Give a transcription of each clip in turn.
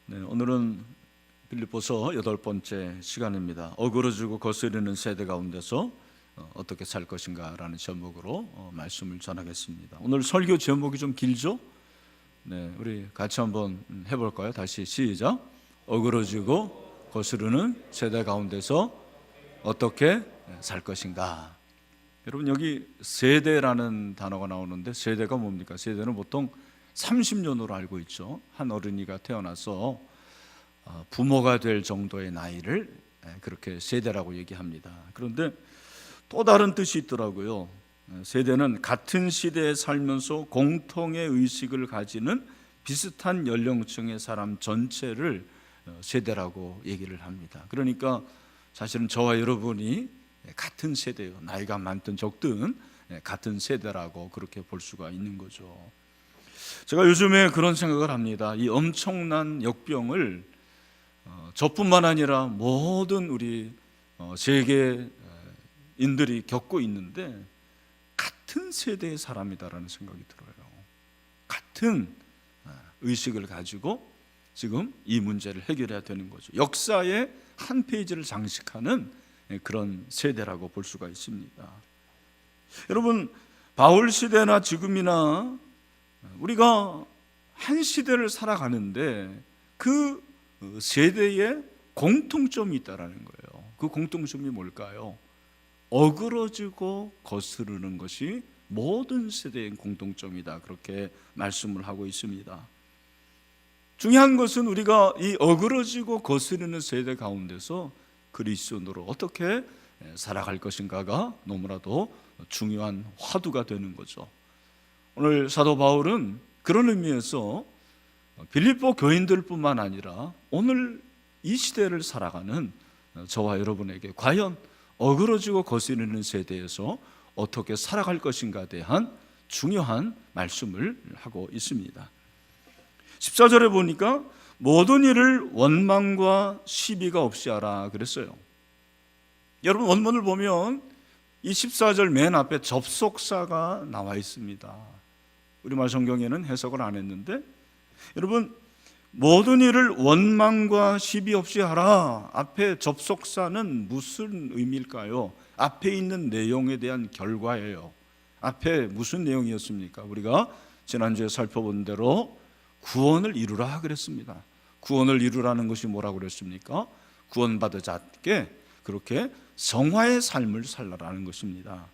네, 오늘은 빌립보서 8번째 시간입니다. 어그러지고 거스르는 세대 가운데서 어떻게 살 것인가 라는 제목으로 말씀을 전하겠습니다. 오늘 설교 제목이 좀 길죠? 네, 우리 같이 한번 해볼까요? 다시 시작. 어그러지고 거스르는 세대 가운데서 어떻게 살 것인가. 여러분, 여기 세대라는 단어가 나오는데 세대가 뭡니까? 세대는 보통 30년으로 알고 있죠. 한 어른이가 태어나서 부모가 될 정도의 나이를 그렇게 세대라고 얘기합니다. 그런데 또 다른 뜻이 있더라고요. 세대는 같은 시대에 살면서 공통의 의식을 가지는 비슷한 연령층의 사람 전체를 세대라고 얘기를 합니다. 그러니까 사실은 저와 여러분이 같은 세대예요. 나이가 많든 적든 같은 세대라고 그렇게 볼 수가 있는 거죠. 제가 요즘에 그런 생각을 합니다. 이 엄청난 역병을 저뿐만 아니라 모든 우리 세계인들이 겪고 있는데 같은 세대의 사람이다라는 생각이 들어요. 같은 의식을 가지고 지금 이 문제를 해결해야 되는 거죠. 역사의 한 페이지를 장식하는 그런 세대라고 볼 수가 있습니다. 여러분, 바울 시대나 지금이나 우리가 한 시대를 살아가는데 그 세대에 공통점이 있다라는 거예요. 그 공통점이 뭘까요? 어그러지고 거스르는 것이 모든 세대의 공통점이다, 그렇게 말씀을 하고 있습니다. 중요한 것은 우리가 이 어그러지고 거스르는 세대 가운데서 그리스도인으로 어떻게 살아갈 것인가가 너무나도 중요한 화두가 되는 거죠. 오늘 사도 바울은 그런 의미에서 빌립보 교인들뿐만 아니라 오늘 이 시대를 살아가는 저와 여러분에게 과연 어그러지고 거스르는 세대에서 어떻게 살아갈 것인가에 대한 중요한 말씀을 하고 있습니다. 14절에 보니까 모든 일을 원망과 시비가 없이 하라 그랬어요. 여러분, 원문을 보면 이 14절 맨 앞에 접속사가 나와 있습니다. 우리말 성경에는 해석을 안 했는데, 여러분, 모든 일을 원망과 시비 없이 하라. 앞에 접속사는 무슨 의미일까요? 앞에 있는 내용에 대한 결과예요. 앞에 무슨 내용이었습니까? 우리가 지난주에 살펴본 대로 구원을 이루라 그랬습니다. 구원을 이루라는 것이 뭐라고 그랬습니까? 구원받은 자께 그렇게 성화의 삶을 살라라는 것입니다.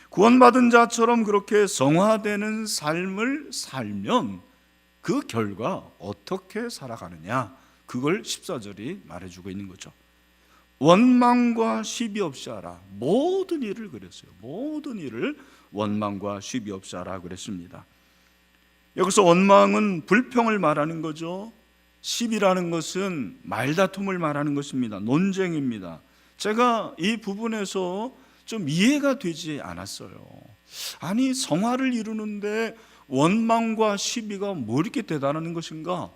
구원받은 자처럼 그렇게 성화되는 삶을 살면 그 결과 어떻게 살아가느냐, 그걸 14절이 말해주고 있는 거죠. 원망과 시비 없이 하라. 모든 일을 그랬어요. 모든 일을 원망과 시비 없이 하라 그랬습니다. 여기서 원망은 불평을 말하는 거죠. 시비라는 것은 말다툼을 말하는 것입니다. 논쟁입니다. 제가 이 부분에서 좀 이해가 되지 않았어요. 아니, 성화를 이루는데 원망과 시비가 뭐 이렇게 대단한 것인가?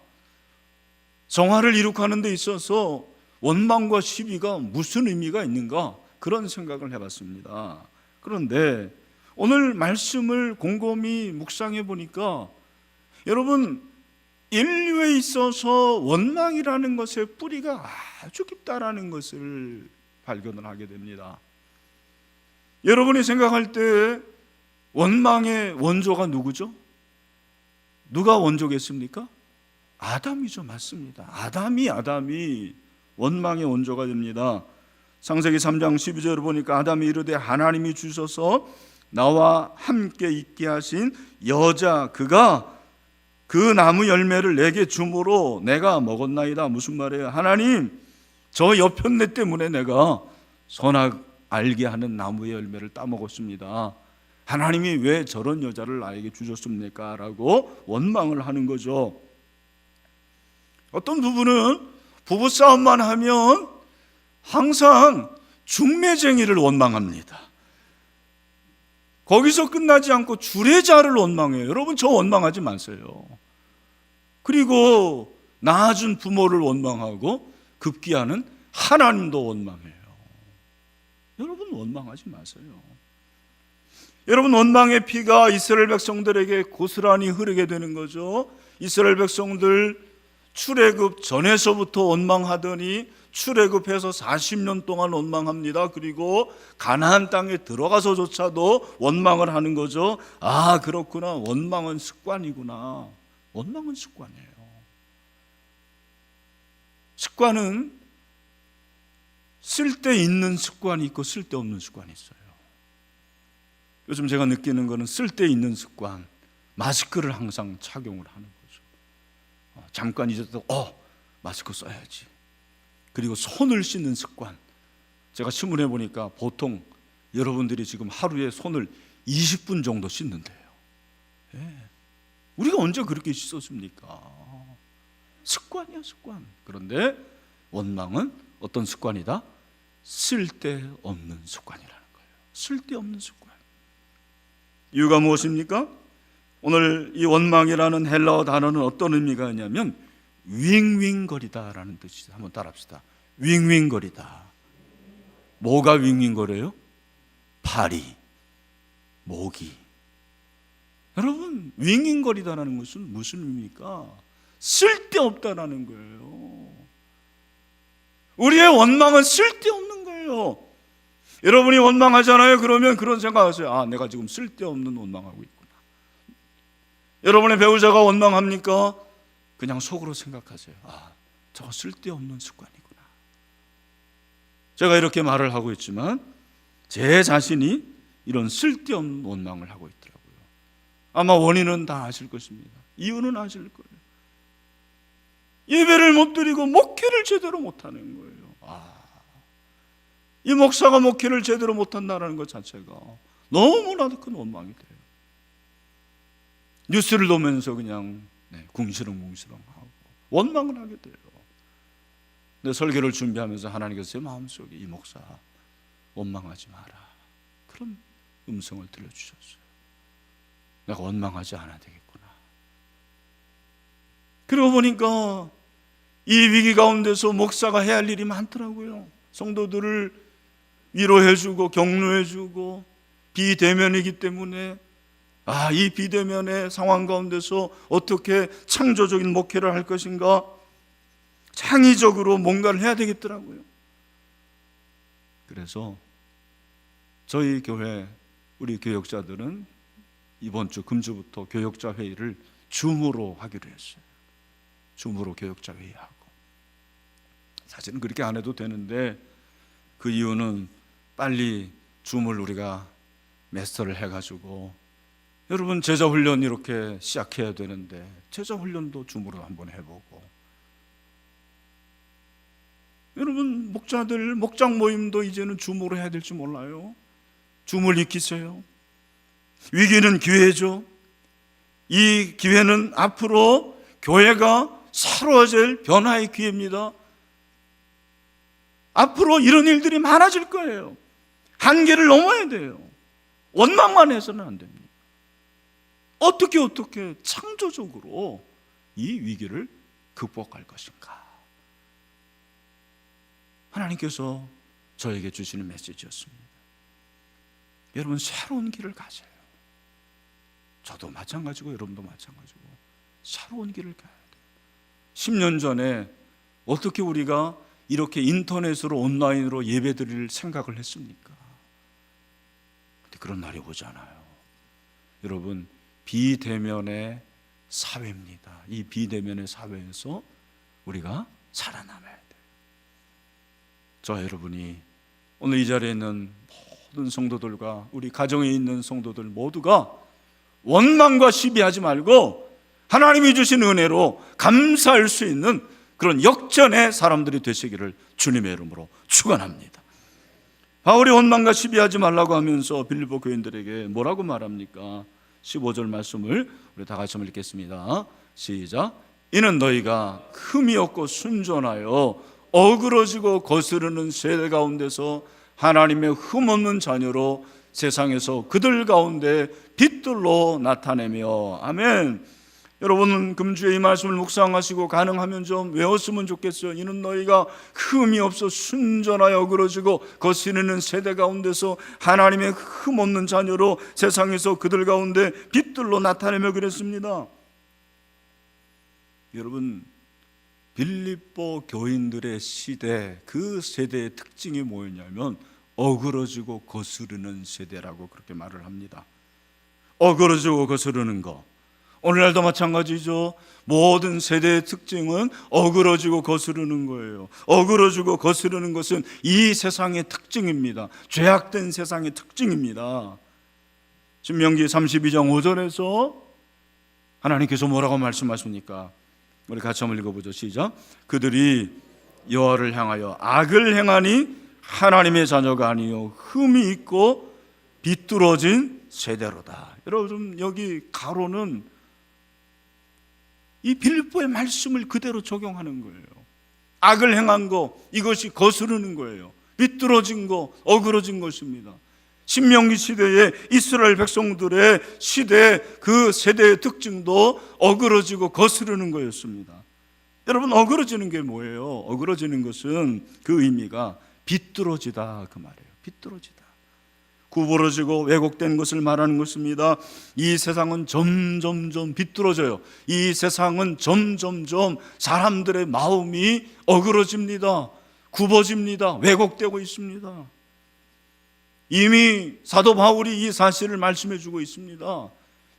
성화를 이룩하는 데 있어서 원망과 시비가 무슨 의미가 있는가? 그런 생각을 해봤습니다. 그런데 오늘 말씀을 곰곰이 묵상해 보니까 여러분, 인류에 있어서 원망이라는 것의 뿌리가 아주 깊다라는 것을 발견을 하게 됩니다. 여러분이 생각할 때 원망의 원조가 누구죠? 누가 원조겠습니까? 아담이죠. 맞습니다. 아담이 원망의 원조가 됩니다. 창세기 3장 12절을 보니까 아담이 이르되 하나님이 주셔서 나와 함께 있게 하신 여자 그가 그 나무 열매를 내게 주므로 내가 먹었나이다. 무슨 말이에요? 하나님, 저 여편네 때문에 내가 선악 알게 하는 나무의 열매를 따먹었습니다. 하나님이 왜 저런 여자를 나에게 주셨습니까? 라고 원망을 하는 거죠. 어떤 부부는 부부싸움만 하면 항상 중매쟁이를 원망합니다. 거기서 끝나지 않고 주례자를 원망해요. 여러분, 저 원망하지 마세요. 그리고 낳아준 부모를 원망하고 급기야는 하나님도 원망해요. 여러분, 원망하지 마세요. 여러분, 원망의 피가 이스라엘 백성들에게 고스란히 흐르게 되는 거죠. 이스라엘 백성들 출애굽 전에서부터 원망하더니 출애굽해서 40년 동안 원망합니다. 그리고 가나안 땅에 들어가서조차도 원망을 하는 거죠. 아, 그렇구나. 원망은 습관이구나. 원망은 습관이에요. 습관은 쓸데있는 습관이 있고 쓸데없는 습관이 있어요. 요즘 제가 느끼는 거는 쓸데있는 습관, 마스크를 항상 착용을 하는 거죠. 잠깐 잊었다고 마스크 써야지. 그리고 손을 씻는 습관, 제가 신문에 보니까 보통 여러분들이 지금 하루에 손을 20분 정도 씻는데요. 예. 우리가 언제 그렇게 씻었습니까? 습관이야, 습관. 그런데 원망은 어떤 습관이다? 쓸데없는 습관이라는 거예요. 쓸데없는 습관. 이유가 무엇입니까? 오늘 이 원망이라는 헬라어 단어는 어떤 의미가 있냐면 윙윙거리다라는 뜻이죠. 한번 따라합시다. 윙윙거리다. 뭐가 윙윙거려요? 발이, 목이. 여러분, 윙윙거리다라는 것은 무슨 의미입니까? 쓸데없다라는 거예요. 우리의 원망은 쓸데없는 거예요. 여러분이 원망하잖아요. 그러면 그런 생각하세요. 아, 내가 지금 쓸데없는 원망하고 있구나. 여러분의 배우자가 원망합니까? 그냥 속으로 생각하세요. 아, 저거 쓸데없는 습관이구나. 제가 이렇게 말을 하고 있지만 제 자신이 이런 쓸데없는 원망을 하고 있더라고요. 아마 원인은 다 아실 것입니다. 이유는 아실 거예요. 예배를 못 드리고 목회를 제대로 못하는 거예요. 이 목사가 목회를 제대로 못한다는 것 자체가 너무나도 큰 원망이 돼요. 뉴스를 보면서 그냥 궁시렁궁시렁하고 원망을 하게 돼요. 근데 설교를 준비하면서 하나님께서 제 마음속에 이 목사 원망하지 마라, 그런 음성을 들려주셨어요. 내가 원망하지 않아야 되겠구나. 그러고 보니까 이 위기 가운데서 목사가 해야 할 일이 많더라고요. 성도들을 위로해주고 격려해주고, 비대면이기 때문에 이 비대면의 상황 가운데서 어떻게 창조적인 목회를 할 것인가, 창의적으로 뭔가를 해야 되겠더라고요. 그래서 저희 교회 우리 교역자들은 이번 주 금주부터 교역자 회의를 줌으로 하기로 했어요. 줌으로 교역자 회의하고. 사실은 그렇게 안 해도 되는데 그 이유는 빨리 줌을 우리가 마스터를 해가지고, 여러분 제자 훈련 이렇게 시작해야 되는데 제자 훈련도 줌으로 한번 해보고, 여러분 목자들 목장 모임도 이제는 줌으로 해야 될지 몰라요. 줌을 익히세요. 위기는 기회죠. 이 기회는 앞으로 교회가 새로워질 변화의 기회입니다. 앞으로 이런 일들이 많아질 거예요. 한계를 넘어야 돼요. 원망만 해서는 안 됩니다. 어떻게 창조적으로 이 위기를 극복할 것인가, 하나님께서 저에게 주시는 메시지였습니다. 여러분, 새로운 길을 가세요. 저도 마찬가지고 여러분도 마찬가지고 새로운 길을 가야 돼요. 10년 전에 어떻게 우리가 이렇게 인터넷으로 온라인으로 예배드릴 생각을 했습니까? 근데 그런 날이 오잖아요. 여러분, 비대면의 사회입니다. 이 비대면의 사회에서 우리가 살아남아야 돼요. 저와 여러분이 오늘 이 자리에 있는 모든 성도들과 우리 가정에 있는 성도들 모두가 원망과 시비하지 말고 하나님이 주신 은혜로 감사할 수 있는 그런 역전의 사람들이 되시기를 주님의 이름으로 축원합니다. 바울이 원망과 시비하지 말라고 하면서 빌립보 교인들에게 뭐라고 말합니까? 15절 말씀을 우리 다 같이 한번 읽겠습니다. 시작. 이는 너희가 흠이 없고 순전하여 어그러지고 거스르는 세대 가운데서 하나님의 흠없는 자녀로 세상에서 그들 가운데 빛들로 나타내며. 아멘. 여러분, 금주에 이 말씀을 묵상하시고 가능하면 좀 외웠으면 좋겠어요. 이는 너희가 흠이 없어 순전하여 어그러지고 거스르는 세대 가운데서 하나님의 흠없는 자녀로 세상에서 그들 가운데 빛들로 나타내며 그랬습니다. 여러분, 빌립보 교인들의 시대, 그 세대의 특징이 뭐였냐면 어그러지고 거스르는 세대라고 그렇게 말을 합니다. 어그러지고 거스르는 거, 오늘날도 마찬가지죠. 모든 세대의 특징은 어그러지고 거스르는 거예요. 어그러지고 거스르는 것은 이 세상의 특징입니다. 죄악된 세상의 특징입니다. 신명기 32장 5절에서 하나님께서 뭐라고 말씀하십니까? 우리 같이 한번 읽어보죠. 시작. 그들이 여호와를 향하여 악을 행하니 하나님의 자녀가 아니요 흠이 있고 비뚤어진 세대로다. 여러분, 여기 가로는 이 빌립보의 말씀을 그대로 적용하는 거예요. 악을 행한 거, 이것이 거스르는 거예요. 비뚤어진 거, 어그러진 것입니다. 신명기 시대의 이스라엘 백성들의 시대, 그 세대의 특징도 어그러지고 거스르는 거였습니다. 여러분, 어그러지는 게 뭐예요? 어그러지는 것은 그 의미가 비뚤어지다, 그 말이에요. 비뚤어지다, 구부러지고 왜곡된 것을 말하는 것입니다. 이 세상은 점점점 비뚤어져요. 이 세상은 점점점 사람들의 마음이 어그러집니다. 굽어집니다. 왜곡되고 있습니다. 이미 사도 바울이 이 사실을 말씀해 주고 있습니다.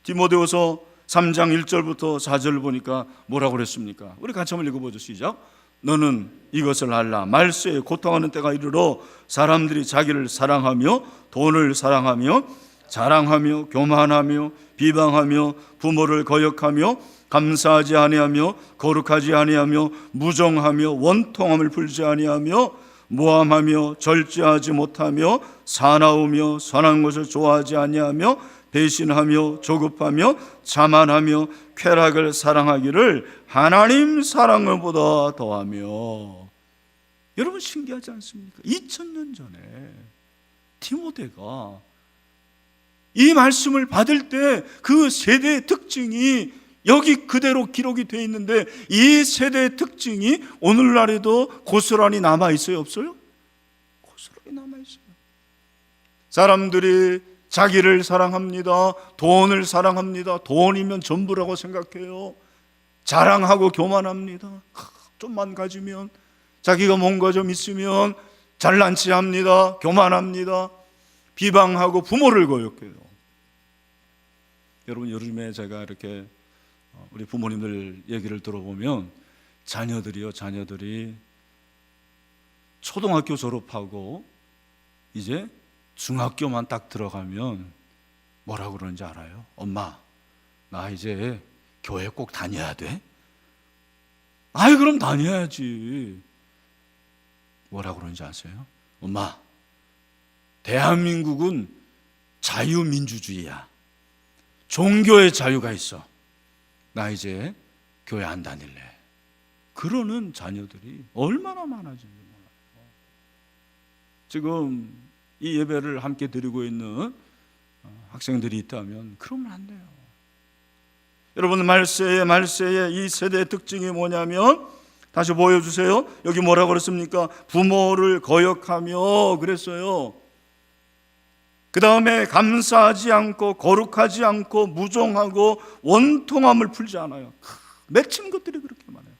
디모데후서 3장 1절부터 4절을 보니까 뭐라고 그랬습니까? 우리 같이 한번 읽어보죠. 시작. 너는 이것을 알라. 말세에 고통하는 때가 이르러 사람들이 자기를 사랑하며 돈을 사랑하며 자랑하며 교만하며 비방하며 부모를 거역하며 감사하지 아니하며 거룩하지 아니하며 무정하며 원통함을 풀지 아니하며 모함하며 절제하지 못하며 사나우며 선한 것을 좋아하지 아니하며 배신하며 조급하며 자만하며 쾌락을 사랑하기를 하나님 사랑을 보다 더하며. 여러분, 신기하지 않습니까? 2000년 전에 디모데가 이 말씀을 받을 때 그 세대의 특징이 여기 그대로 기록이 되어 있는데, 이 세대의 특징이 오늘날에도 고스란히 남아있어요? 없어요? 고스란히 남아있어요. 사람들이 자기를 사랑합니다. 돈을 사랑합니다. 돈이면 전부라고 생각해요. 자랑하고 교만합니다. 좀만 가지면, 자기가 뭔가 좀 있으면 잘난 체 합니다. 교만합니다. 비방하고 부모를 거역해요. 여러분, 요즘에 제가 이렇게 우리 부모님들 얘기를 들어보면 자녀들이 초등학교 졸업하고 이제 중학교만 딱 들어가면 뭐라고 그러는지 알아요? 엄마, 나 이제 교회 꼭 다녀야 돼? 아이, 그럼 다녀야지. 뭐라고 그러는지 아세요? 엄마, 대한민국은 자유민주주의야. 종교의 자유가 있어. 나 이제 교회 안 다닐래. 그러는 자녀들이 얼마나 많아지는지 몰라요. 지금 이 예배를 함께 드리고 있는 학생들이 있다면 그러면 안 돼요. 여러분, 말세에 이 세대의 특징이 뭐냐면, 다시 보여주세요. 여기 뭐라고 그랬습니까? 부모를 거역하며 그랬어요. 그 다음에 감사하지 않고 거룩하지 않고 무정하고 원통함을 풀지 않아요. 맺힌 것들이 그렇게 많아요.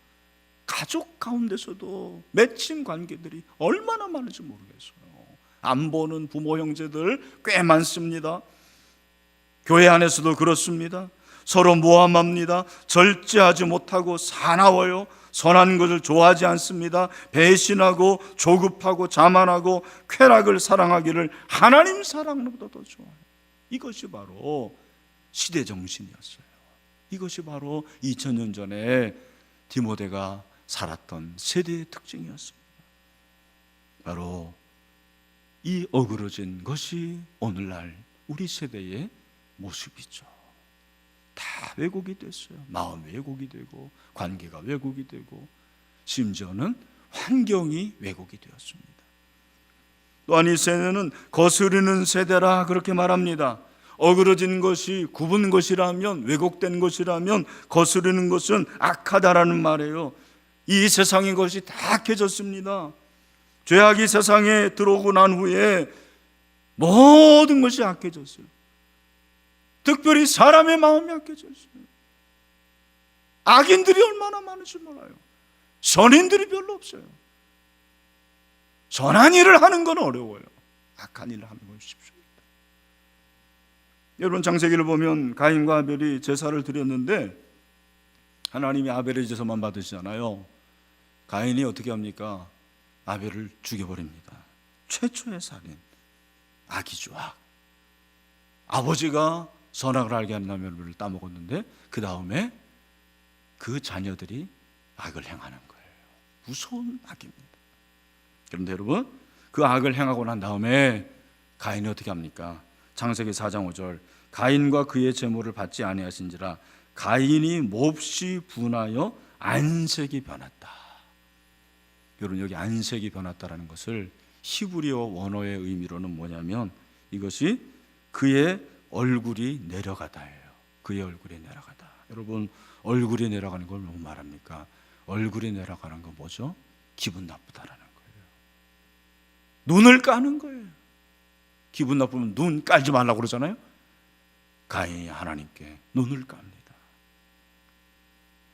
가족 가운데서도 맺힌 관계들이 얼마나 많은지 모르겠어요. 안 보는 부모 형제들 꽤 많습니다. 교회 안에서도 그렇습니다. 서로 모함합니다. 절제하지 못하고 사나워요. 선한 것을 좋아하지 않습니다. 배신하고 조급하고 자만하고 쾌락을 사랑하기를 하나님 사랑보다 더 좋아해요. 이것이 바로 시대 정신이었어요. 이것이 바로 2000년 전에 디모데가 살았던 세대의 특징이었습니다. 바로 이 어그러진 것이 오늘날 우리 세대의 모습이죠. 다 왜곡이 됐어요. 마음 왜곡이 되고 관계가 왜곡이 되고 심지어는 환경이 왜곡이 되었습니다. 또한 이 세대는 거스르는 세대라 그렇게 말합니다. 어그러진 것이 굽은 것이라면, 왜곡된 것이라면 거스르는 것은 악하다라는 말이에요. 이 세상의 것이 다 악해졌습니다. 죄악이 세상에 들어오고 난 후에 모든 것이 악해졌어요. 특별히 사람의 마음이 악해졌어요. 악인들이 얼마나 많은지 몰라요. 선인들이 별로 없어요. 선한 일을 하는 건 어려워요. 악한 일을 하는 건 쉽습니다. 여러분, 창세기를 보면 가인과 아벨이 제사를 드렸는데 하나님이 아벨의 제사만 받으시잖아요. 가인이 어떻게 합니까? 아벨을 죽여버립니다. 최초의 살인, 악이죠, 악. 아버지가 선악을 알게 한 나무를 따먹었는데 그 다음에 그 자녀들이 악을 행하는 거예요. 무서운 악입니다. 그런데 여러분, 그 악을 행하고 난 다음에 가인이 어떻게 합니까? 창세기 4장 5절, 가인과 그의 제물을 받지 아니하신지라 가인이 몹시 분하여 안색이 변했다. 여러분, 여기 안색이 변했다라는 것을 히브리어 원어의 의미로는 뭐냐면 이것이 그의 얼굴이 내려가다예요. 그의 얼굴이 내려가다. 여러분, 얼굴이 내려가는 걸 뭐 말합니까? 얼굴이 내려가는 건 뭐죠? 기분 나쁘다라는 거예요. 눈을 까는 거예요. 기분 나쁘면 눈 깔지 말라고 그러잖아요. 가인이 하나님께 눈을 깝니다.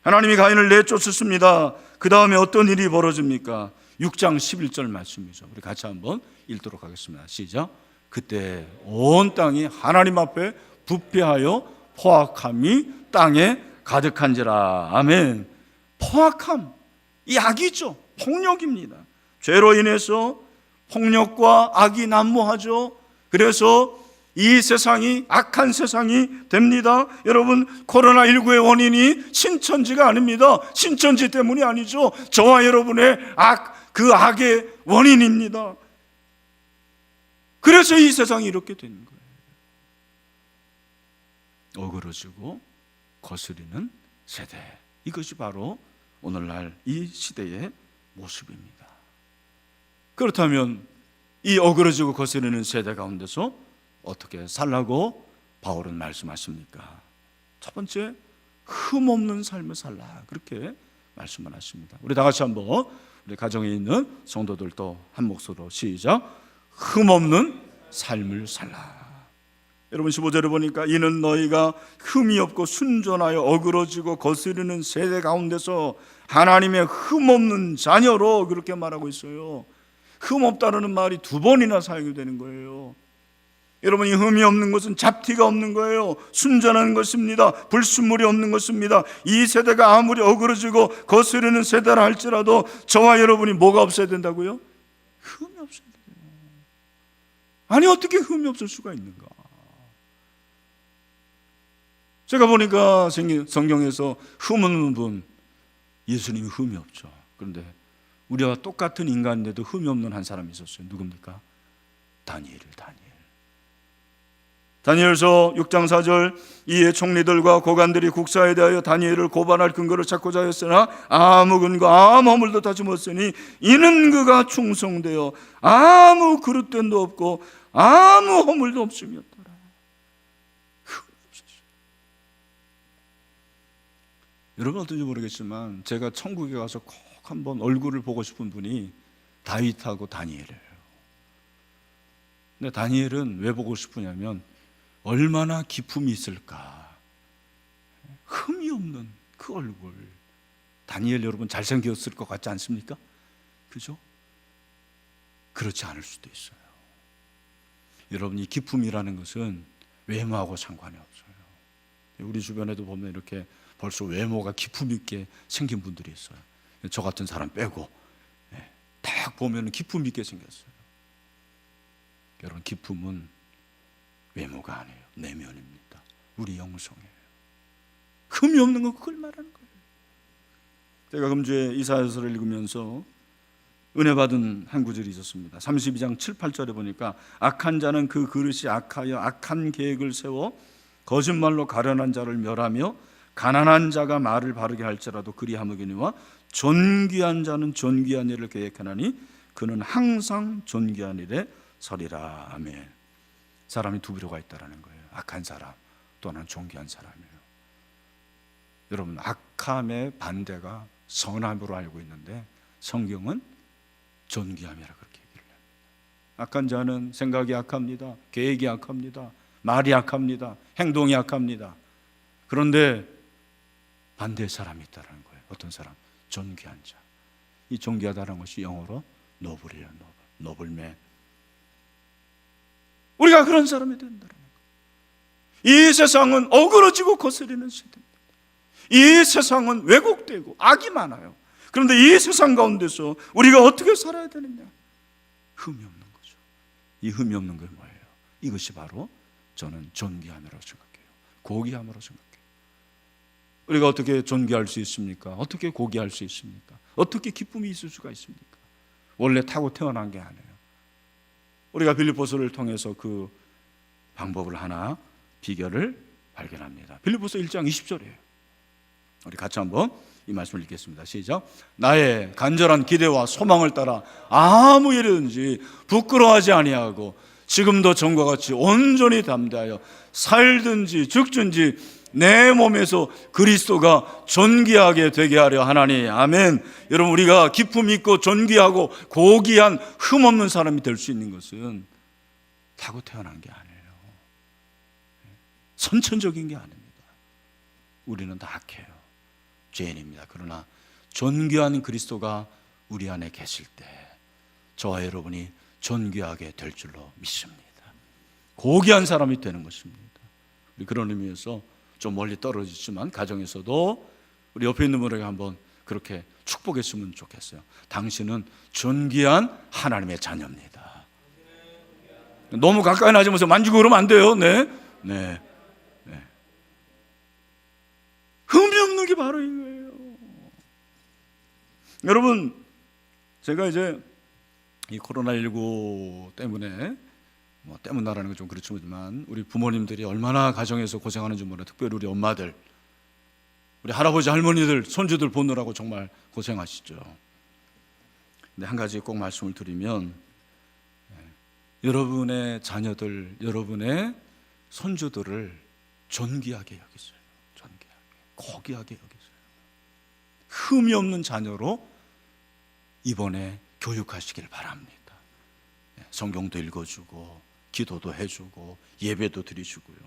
하나님이 가인을 내쫓으십니다. 그 다음에 어떤 일이 벌어집니까? 6장 11절 말씀이죠. 우리 같이 한번 읽도록 하겠습니다. 시작. 그때 온 땅이 하나님 앞에 부패하여 포악함이 땅에 가득한지라. 아멘. 포악함, 이 악이죠. 폭력입니다. 죄로 인해서 폭력과 악이 난무하죠. 그래서 이 세상이 악한 세상이 됩니다. 여러분, 코로나19의 원인이 신천지가 아닙니다. 신천지 때문이 아니죠. 저와 여러분의 그 악의 원인입니다. 그래서 이 세상이 이렇게 된 거예요. 어그러지고 거스리는 세대, 이것이 바로 오늘날 이 시대의 모습입니다. 그렇다면 이 어그러지고 거스리는 세대 가운데서 어떻게 살라고 바울은 말씀하십니까? 첫 번째, 흠없는 삶을 살라, 그렇게 말씀을 하십니다. 우리 다 같이 한번 우리 가정에 있는 성도들도 한 목소리로 시작. 흠없는 삶을 살라. 여러분, 15절에 보니까 이는 너희가 흠이 없고 순전하여 어그러지고 거스르는 세대 가운데서 하나님의 흠없는 자녀로, 그렇게 말하고 있어요. 흠없다라는 말이 두 번이나 사용이 되는 거예요. 여러분, 이 흠이 없는 것은 잡티가 없는 거예요. 순전한 것입니다. 불순물이 없는 것입니다. 이 세대가 아무리 어그러지고 거스르는 세대라 할지라도 저와 여러분이 뭐가 없어야 된다고요? 흠이 없어야 돼요. 아니, 어떻게 흠이 없을 수가 있는가? 제가 보니까 성경에서 흠 없는 분, 예수님이 흠이 없죠. 그런데 우리와 똑같은 인간인데도 흠이 없는 한 사람이 있었어요. 누굽니까? 다니엘서 6장 4절, 이에 총리들과 고관들이 국사에 대하여 다니엘을 고발할 근거를 찾고자 했으나 아무 근거 아무 허물도 다지 못했으니 이는 그가 충성되어 아무 그릇됨도 없고 아무 허물도 없음이었더라. 여러분, 어떤지 모르겠지만 제가 천국에 가서 꼭 한번 얼굴을 보고 싶은 분이 다윗하고 다니엘이에요. 근데 다니엘은 왜 보고 싶으냐면 얼마나 기품이 있을까. 흠이 없는 그 얼굴. 다니엘 여러분 잘생겼을 것 같지 않습니까? 그죠? 그렇지 않을 수도 있어요. 여러분, 이 기품이라는 것은 외모하고 상관이 없어요. 우리 주변에도 보면 이렇게 벌써 외모가 기품 있게 생긴 분들이 있어요. 저 같은 사람 빼고 딱 보면 기품 있게 생겼어요. 여러분, 기품은 외모가 아니에요. 내면입니다. 우리 영성이에요. 흠이 없는 건 그걸 말하는 거예요. 제가 금주에 이사야서를 읽으면서 은혜 받은 한 구절이 있었습니다. 32장 7, 8절에 보니까 악한 자는 그 그릇이 악하여 악한 계획을 세워 거짓말로 가련한 자를 멸하며 가난한 자가 말을 바르게 할지라도 그리하거니와 존귀한 자는 존귀한 일을 계획하나니 그는 항상 존귀한 일에 서리라. 아멘. 사람이 두 부류가 있다라는 거예요. 악한 사람, 또는 존귀한 사람이에요. 여러분, 악함의 반대가 선함으로 알고 있는데 성경은 존귀함이라 그렇게 얘기를 합니다. 악한 자는 생각이 악합니다. 계획이 악합니다. 말이 악합니다. 행동이 악합니다. 그런데 반대의 사람이 있다는 거예요. 어떤 사람? 존귀한 자. 이 존귀하다는 것이 영어로 노블이에요. 노블맨. 우리가 그런 사람이 된다는 거예요. 이 세상은 어그러지고 거스리는 세대입니다. 이 세상은 왜곡되고 악이 많아요. 그런데 이 세상 가운데서 우리가 어떻게 살아야 되느냐? 흠이 없는 거죠. 이 흠이 없는 게 뭐예요? 이것이 바로 저는 존귀함이라고 생각해요. 고귀함이라고 생각해요. 우리가 어떻게 존귀할 수 있습니까? 어떻게 고귀할 수 있습니까? 어떻게 기쁨이 있을 수가 있습니까? 원래 타고 태어난 게 아니에요. 우리가 빌립보서를 통해서 그 방법을 하나, 비결을 발견합니다. 빌립보서 1장 20절이에요. 우리 같이 한번 이 말씀을 읽겠습니다. 시작. 나의 간절한 기대와 소망을 따라 아무 일이든지 부끄러워하지 아니하고 지금도 전과 같이 온전히 담대하여 살든지 죽든지 내 몸에서 그리스도가 존귀하게 되게 하려 하나니. 아멘. 여러분, 우리가 기품 있고 존귀하고 고귀한 흠없는 사람이 될 수 있는 것은 타고 태어난 게 아니에요. 선천적인 게 아닙니다. 우리는 다 악해요. 죄인입니다. 그러나 존귀한 그리스도가 우리 안에 계실 때 저와 여러분이 존귀하게 될 줄로 믿습니다. 고귀한 사람이 되는 것입니다. 우리 그런 의미에서 좀 멀리 떨어지지만 가정에서도 우리 옆에 있는 분에게 한번 그렇게 축복했으면 좋겠어요. 당신은 존귀한 하나님의 자녀입니다. 너무 가까이 나지면서 만지고 그러면 안 돼요. 네. 흠이 없는 게 바로 이거예요. 여러분, 제가 이제 이 코로나19 때문에 때문이라는 건 좀 그렇지만 우리 부모님들이 얼마나 가정에서 고생하는지 몰라요. 특별히 우리 엄마들, 우리 할아버지 할머니들, 손주들 보느라고 정말 고생하시죠. 근데 한 가지 꼭 말씀을 드리면, 여러분의 자녀들, 여러분의 손주들을 존귀하게 여기세요. 존귀하게, 고귀하게 여기세요. 흠이 없는 자녀로 이번에 교육하시길 바랍니다. 성경도 읽어주고 기도도 해주고 예배도 드리시고요.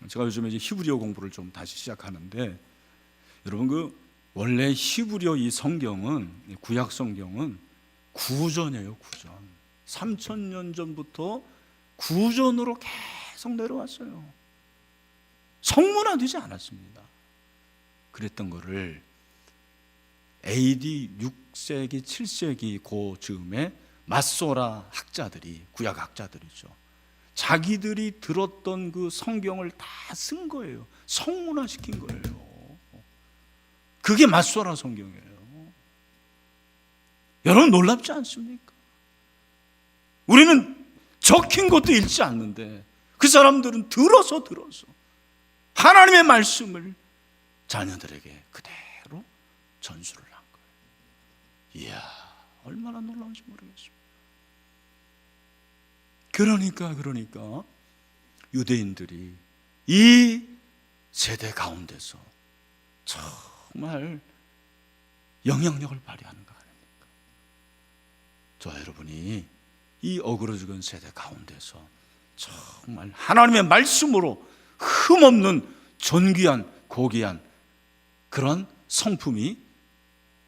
제가 요즘에 이제 히브리어 공부를 좀 다시 시작하는데, 여러분 원래 히브리어 이 성경은, 구약 성경은 구전이에요. 구전. 3000년 전부터 구전으로 계속 내려왔어요. 성문화되지 않았습니다. 그랬던 거를 AD 6세기 7세기 그 즈음에 마소라 학자들이, 구약 학자들이죠, 자기들이 들었던 그 성경을 다 쓴 거예요. 성문화시킨 거예요. 그게 마소라 성경이에요. 여러분 놀랍지 않습니까? 우리는 적힌 것도 읽지 않는데 그 사람들은 들어서 하나님의 말씀을 자녀들에게 그대로 전수를 한 거예요. 이야, 얼마나 놀라운지 모르겠습니다. 그러니까 유대인들이 이 세대 가운데서 정말 영향력을 발휘하는 거 아닙니까? 저와 여러분이 이 어그러 죽은 세대 가운데서 정말 하나님의 말씀으로 흠없는 존귀한 고귀한 그런 성품이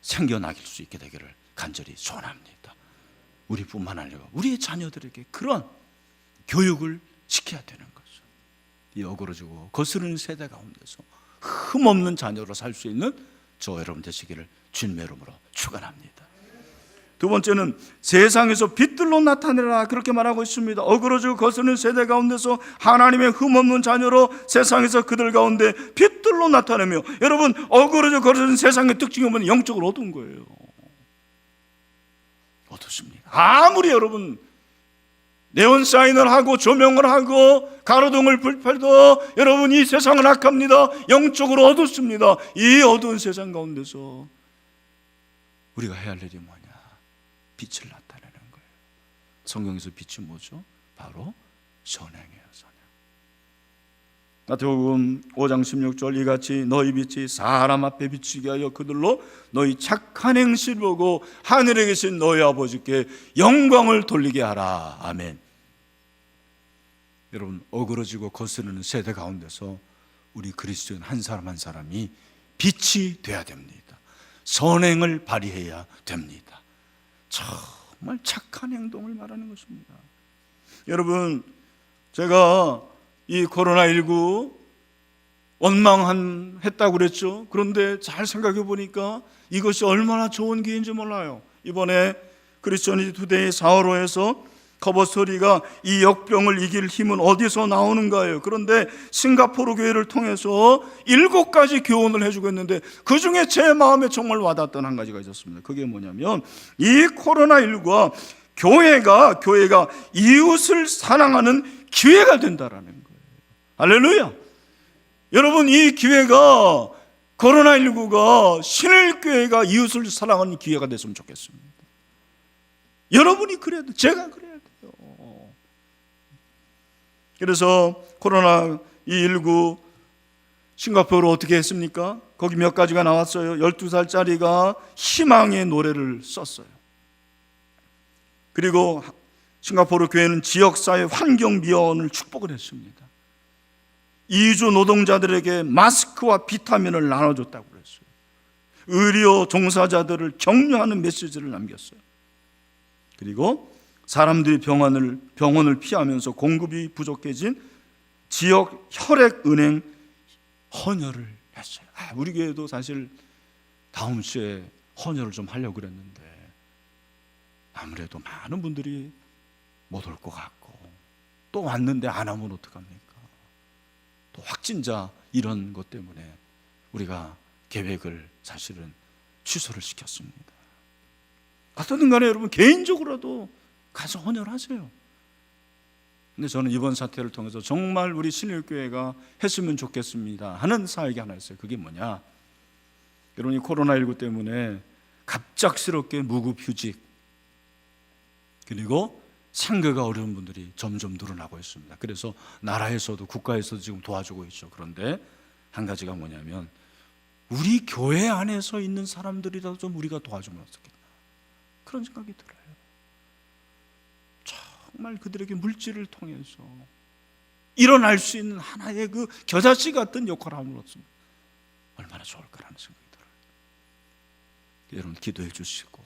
생겨나길 수 있게 되기를 간절히 소원합니다. 우리뿐만 아니라 우리의 자녀들에게 그런 교육을 시켜야 되는 거죠. 이 어그러지고 거스르는 세대 가운데서 흠없는 자녀로 살 수 있는 저 여러분 되시기를 주님의 이름으로 축원합니다. 두 번째는 세상에서 빛들로 나타내라, 그렇게 말하고 있습니다. 어그러지고 거스르는 세대 가운데서 하나님의 흠없는 자녀로 세상에서 그들 가운데 빛들로 나타내며, 여러분 어그러지고 거스르는 세상의 특징이 뭐냐면 영적으로 어두운 거예요. 어둡습니다. 아무리 여러분 네온 사인을 하고 조명을 하고 가로등을 불펴도 여러분 이 세상은 악합니다. 영적으로 어둡습니다. 이 어두운 세상 가운데서 우리가 해야 할 일이 뭐냐? 빛을 나타내는 거예요. 성경에서 빛이 뭐죠? 바로 선행이에요. 선행. 마태복음 5장 16절, 이같이 너희 빛이 사람 앞에 비치게 하여 그들로 너희 착한 행실을 보고 하늘에 계신 너희 아버지께 영광을 돌리게 하라. 아멘. 여러분 어그러지고 거스르는 세대 가운데서 우리 그리스도인 한 사람 한 사람이 빛이 돼야 됩니다. 선행을 발휘해야 됩니다. 정말 착한 행동을 말하는 것입니다. 여러분, 제가 이 코로나19 원망했다고 그랬죠. 그런데 잘 생각해 보니까 이것이 얼마나 좋은 기회인지 몰라요. 이번에 크리스천이지 투데이 4월호에서 커버 스토리가 이 역병을 이길 힘은 어디서 나오는가요? 그런데 싱가포르 교회를 통해서 7가지 교훈을 해주고 있는데 그 중에 제 마음에 정말 와닿았던 한 가지가 있었습니다. 그게 뭐냐면 이 코로나19가 교회가 이웃을 사랑하는 기회가 된다라는 거예요. 할렐루야. 여러분, 이 기회가 코로나19가 신일교회가 이웃을 사랑하는 기회가 됐으면 좋겠습니다. 여러분이 그래야 돼요. 제가 그래야 돼요. 그래서 코로나19 싱가포르 어떻게 했습니까? 거기 몇 가지가 나왔어요. 12살짜리가 희망의 노래를 썼어요. 그리고 싱가포르 교회는 지역사회 환경 미화원을 축복을 했습니다. 이주 노동자들에게 마스크와 비타민을 나눠줬다고 그랬어요. 의료 종사자들을 격려하는 메시지를 남겼어요. 그리고 사람들이 병원을 피하면서 공급이 부족해진 지역 혈액은행 헌혈을 했어요. 우리 교회도 사실 다음 주에 헌혈을 좀 하려고 그랬는데 아무래도 많은 분들이 못 올 것 같고, 또 왔는데 안 하면 어떡합니까? 또 확진자 이런 것 때문에 우리가 계획을 사실은 취소를 시켰습니다. 어떻든 간에 여러분 개인적으로라도 가서 헌혈하세요. 근데 저는 이번 사태를 통해서 정말 우리 신일교회가 했으면 좋겠습니다 하는 사역이 하나 있어요. 그게 뭐냐? 여러분, 이 코로나19 때문에 갑작스럽게 무급휴직 그리고 상계가 어려운 분들이 점점 늘어나고 있습니다. 그래서 나라에서도 국가에서도 지금 도와주고 있죠. 그런데 한 가지가 뭐냐면 우리 교회 안에서 있는 사람들이라도 좀 우리가 도와주면 어떻겠나, 그런 생각이 들어요. 정말 그들에게 물질을 통해서 일어날 수 있는 하나의 그 겨자씨 같은 역할을 함으로써 얼마나 좋을까라는 생각이 들어요. 여러분, 기도해 주시고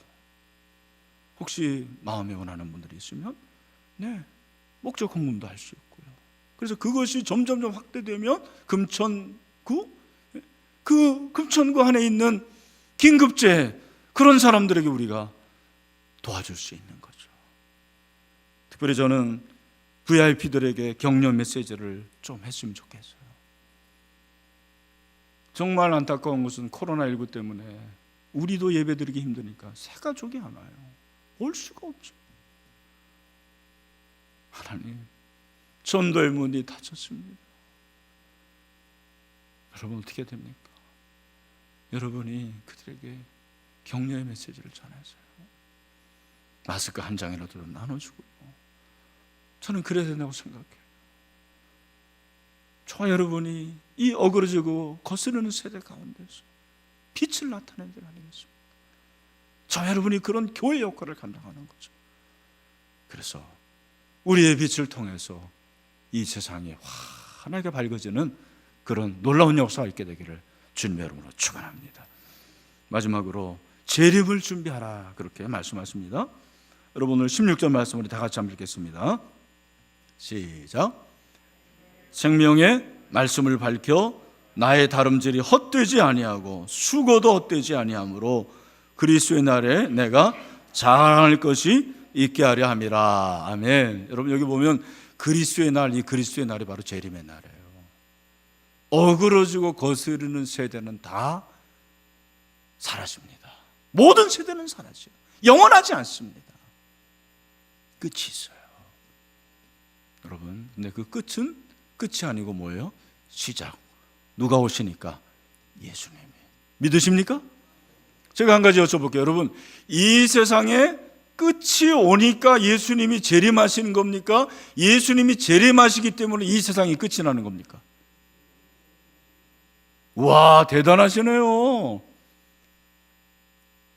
혹시 마음에 원하는 분들이 있으면 목적 헌금도 할 수 있고요. 그래서 그것이 점점점 확대되면 금천구 안에 있는 긴급재 그런 사람들에게 우리가 도와줄 수 있는 거죠. 특별히 저는 VIP들에게 격려 메시지를 좀 했으면 좋겠어요. 정말 안타까운 것은 코로나19 때문에 우리도 예배드리기 힘드니까 새 가족이 안 와요. 올 수가 없죠. 하나님, 전도의 문이 닫혔습니다. 여러분 어떻게 됩니까? 여러분이 그들에게 격려의 메시지를 전하세요. 마스크 한 장이라도 나눠주고요. 저는 그래야 된다고 생각해요. 저와 여러분이 이 어그러지고 거스르는 세대 가운데서 빛을 나타내야 아니겠습니까? 저와 여러분이 그런 교회 역할을 감당하는 거죠. 그래서 우리의 빛을 통해서 이 세상이 환하게 밝아지는 그런 놀라운 역사가 있게 되기를 주님의 이름으로 축원합니다. 마지막으로 재림을 준비하라, 그렇게 말씀하십니다. 여러분, 오늘 16절 말씀 우리 다 같이 한번 읽겠습니다. 시작. 생명의 말씀을 밝혀 나의 다름질이 헛되지 아니하고 수고도 헛되지 아니하므로 그리스도의 날에 내가 자랑할 것이 있게 하려 함이라. 아멘. 여러분, 여기 보면 그리스도의 날, 이 그리스도의 날이 바로 재림의 날이에요. 어그러지고 거스르는 세대는 다 사라집니다. 모든 세대는 사라져요. 영원하지 않습니다. 끝이 있어요. 여러분, 근데 그 끝은 끝이 아니고 뭐예요? 시작. 누가 오시니까? 예수님이. 믿으십니까? 제가 한 가지 여쭤볼게요. 여러분, 이 세상에 끝이 오니까 예수님이 재림하시는 겁니까? 예수님이 재림하시기 때문에 이 세상이 끝이 나는 겁니까? 와, 대단하시네요.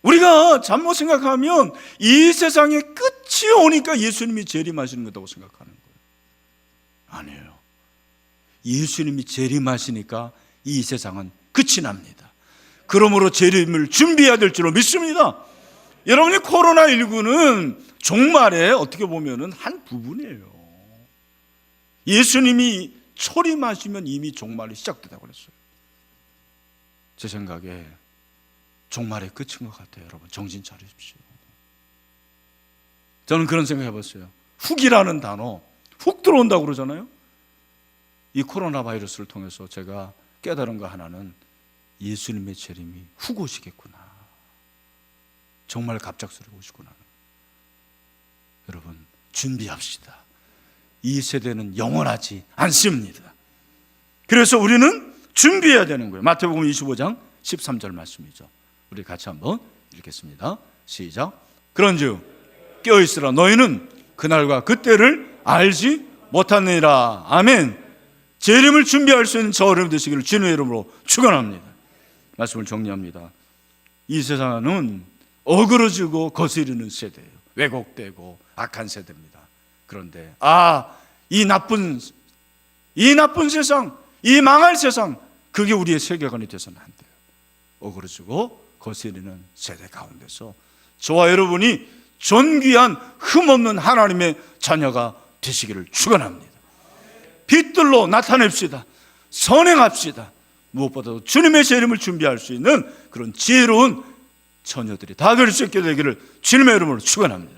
우리가 잘못 생각하면 이 세상에 끝이 오니까 예수님이 재림하시는 거라고 생각하는 거예요. 아니에요. 예수님이 재림하시니까 이 세상은 끝이 납니다. 그러므로 재림을 준비해야 될 줄로 믿습니다. 여러분이 코로나19는 종말의 어떻게 보면은 한 부분이에요. 예수님이 초림하시면 이미 종말이 시작되다고 그랬어요. 제 생각에 종말의 끝인 것 같아요. 여러분 정신 차리십시오. 저는 그런 생각 해봤어요. 훅이라는 단어, 훅 들어온다고 그러잖아요. 이 코로나 바이러스를 통해서 제가 깨달은 거 하나는 예수님의 재림이 훅 오시겠구나. 정말 갑작스레 오시구나. 여러분 준비합시다. 이 세대는 영원하지 않습니다. 그래서 우리는 준비해야 되는 거예요. 마태복음 25장 13절 말씀이죠. 우리 같이 한번 읽겠습니다. 시작. 그런즉 깨어있으라. 너희는 그날과 그때를 알지 못하느니라. 아멘. 재림을 준비할 수 있는 저와 여러분 되시기를 주님의 이름으로 축원합니다. 말씀을 정리합니다. 이 세상은 어그러지고 거스르는 세대예요. 왜곡되고 악한 세대입니다. 그런데 이 나쁜 세상, 이 망할 세상, 그게 우리의 세계관이 돼서는 안 돼요. 어그러지고 거스르는 세대 가운데서 저와 여러분이 존귀한 흠없는 하나님의 자녀가 되시기를 축원합니다. 빛들로 나타냅시다. 선행합시다. 무엇보다도 주님의 재림을 준비할 수 있는 그런 지혜로운 처녀들이 다 될 수 있게 되기를 주님의 이름으로 축원합니다.